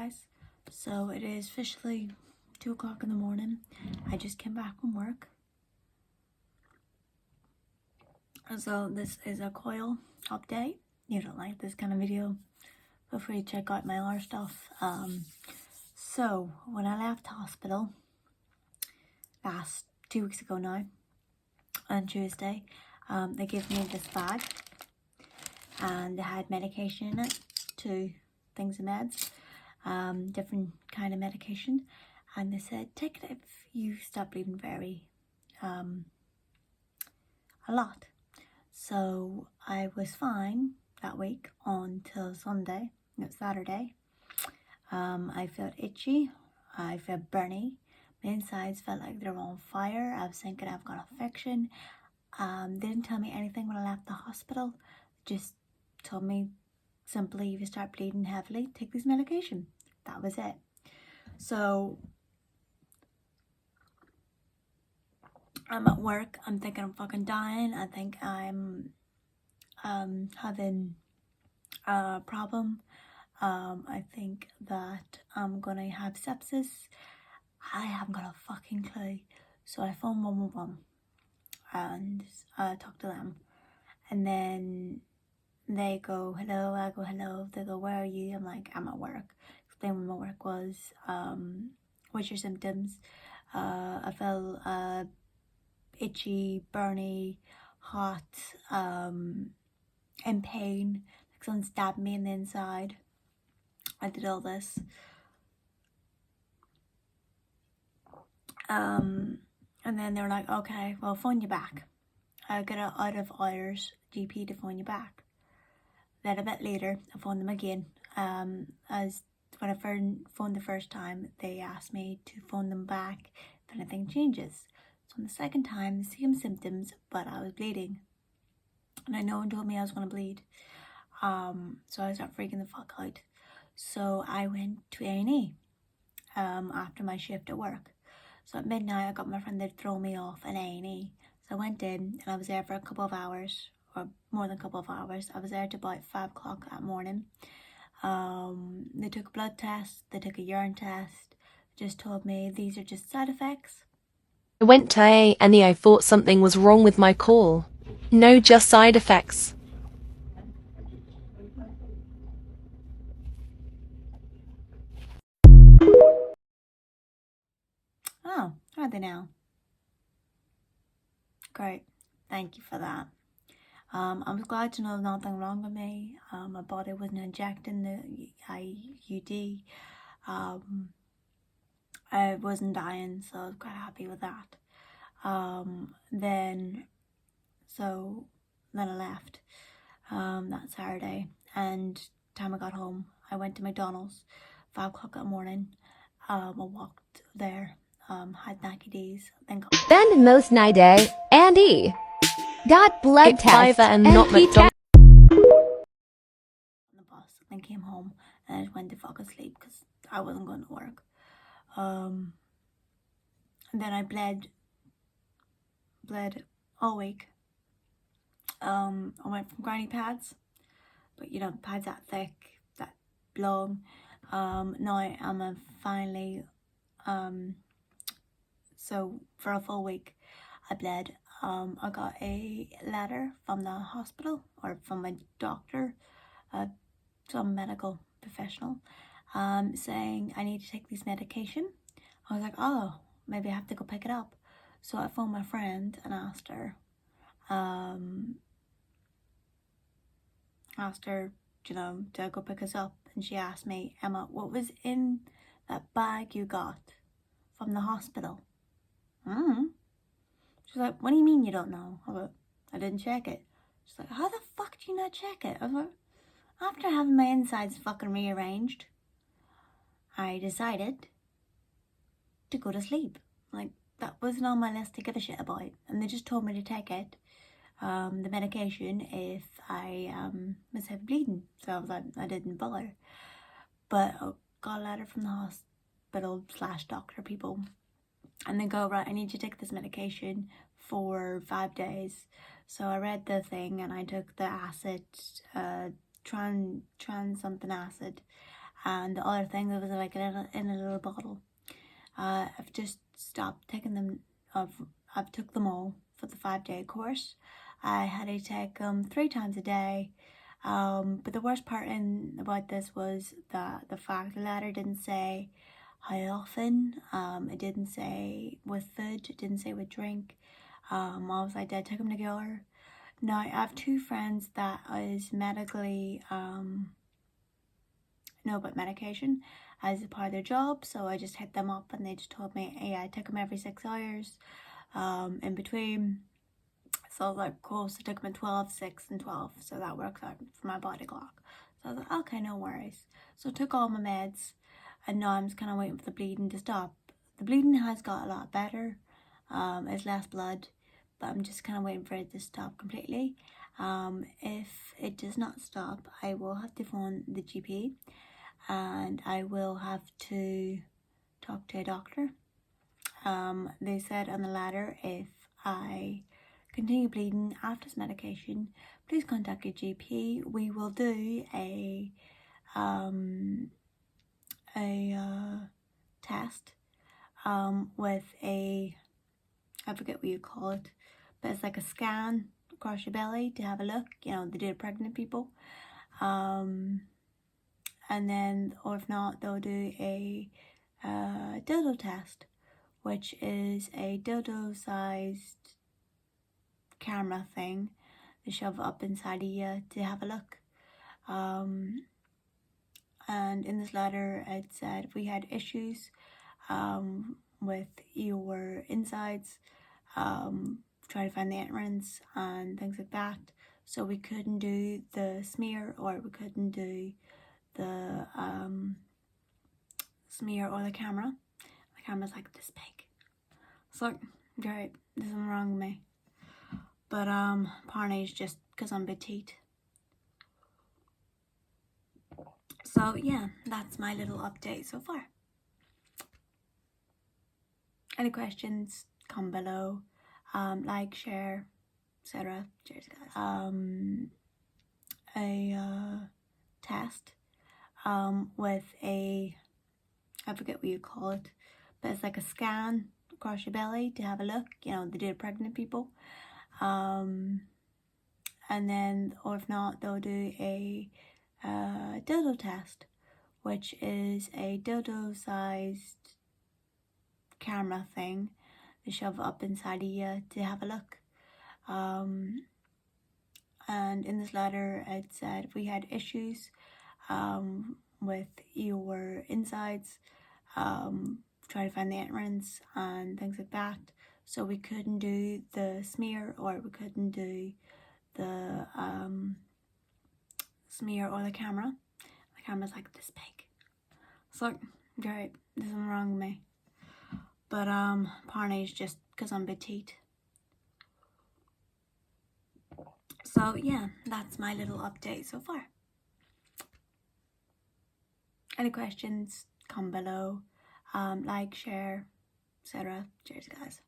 guys. So it is officially 2 o'clock in the morning. I just came back from work. So this is a coil update. You don't like this kind of video, feel free to check out my other stuff. So when I left hospital last 2 weeks ago now, on Tuesday, they gave me this bag and they had medication in it, 2 things of meds, different kind of medication, and they said take it if you stop bleeding very a lot. So I was fine that week until Sunday. No, Saturday. I felt itchy, I felt burny, my insides felt like they were on fire. I was thinking I've got infection. They didn't tell me anything when I left the hospital, just told me simply, if you start bleeding heavily, take this medication. That was it. So I'm at work, I'm thinking I'm fucking dying. I think I'm having a problem. I think that I'm gonna have sepsis. I haven't got a fucking clue. So I phoned 111 and talk to them, and then they go hello, I go hello, they go where are you, I'm like I'm at work, explain what my work was. What's your symptoms? I felt itchy, burny, hot, in pain, like someone stabbed me in the inside. I did all this. And then they were like, okay, well, phone you back. I get an out of hours GP to phone you back. Then a bit later, I phoned them again. As when I phoned the first time, they asked me to phone them back if anything changes. So on the second time, the same symptoms, but I was bleeding. And I know one told me I was going to bleed. So I started freaking the fuck out. So I went to A&E after my shift at work. So at midnight, I got my friend that throw me off at A&E. So I went in and I was there for a couple of hours, or more than a couple of hours. I was there till about 5 o'clock that morning. They took a blood test, they took a urine test, just told me these are just side effects. I went to A&E. I thought something was wrong with my call. No, just side effects. Oh, are they now? Great, thank you for that. I was glad to know nothing wrong with me. My body wasn't injecting the IUD. I wasn't dying, so I was quite happy with that. Then I left that Saturday, and time I got home, I went to McDonald's, 5 o'clock that morning. I walked there, had Nike D's, Spend most night day, Andy. Got blood test and not McDonald's. on the bus, then came home, and I just went to fuck asleep because I wasn't going to work. And then I bled all week. I went from granny pads, but you know, pads that thick, that long. Now I'm finally, so for a full week I bled. I got a letter from the hospital, or from my doctor, some medical professional, saying I need to take this medication. I was like, oh, maybe I have to go pick it up. So I phoned my friend and asked her, you know, to go pick us up. And she asked me, Emma, what was in that bag you got from the hospital? She's like, what do you mean you don't know? I was like, I didn't check it. She's like, how the fuck do you not check it? I was like, after having my insides fucking rearranged, I decided to go to sleep. Like, that wasn't on my list to give a shit about. And they just told me to take it, the medication, if I was heavy bleeding. So I was like, I didn't bother. But I got a letter from the hospital / doctor people, and they go, right, I need you to take this medication for 5 days. So I read the thing and I took the acid, trans something acid, and the other thing that was like in a little bottle. I've just stopped taking them. I've took them all for the 5-day course. I had to take them 3 times a day. But the worst part about this was that the fact the letter didn't say how often. It didn't say with food. It didn't say with drink. Obviously I did take them together. Now I have 2 friends that is medically know about medication as a part of their job, so I just hit them up and they just told me, hey, I take them every 6 hours in between. So I was like, cool. So I took them at 12, 6 and 12, so that works out for my body clock. So I was like, okay, no worries. So I took all my meds and now I'm just kind of waiting for the bleeding to stop. The bleeding has got a lot better. It's less blood, but I'm just kind of waiting for it to stop completely. If it does not stop, I will have to phone the GP and I will have to talk to a doctor. They said on the letter, if I continue bleeding after this medication, please contact your GP. We will do a test with a, I forget what you call it, but it's like a scan across your belly to have a look. You know, they do it pregnant people. And then, or if not, they'll do a dildo test, which is a dildo-sized camera thing they shove up inside of you to have a look. And in this letter, it said if we had issues with your insides, trying to find the entrance and things like that, so we couldn't do the smear or we couldn't do the smear or the camera. The camera's like this big. So, great, there's something wrong with me. But apparently it's just because I'm petite. So yeah, that's my little update so far. Any questions, comment below. Like, share, etc. Cheers, guys. A test with a, I forget what you call it, but it's like a scan across your belly to have a look. You know, they do it pregnant people. And then, or if not, they'll do a dildo test, which is a dildo-sized camera thing they shove up inside of you to have a look. And in this letter, it said if we had issues with your insides, trying to find the entrance and things like that, so we couldn't do the smear or we couldn't do the smear or the camera. The camera's like this big. So, great, there's something wrong with me. But apparently it's just because I'm petite. So yeah, that's my little update so far. Any questions, comment below. Like, share, etc. Cheers, guys.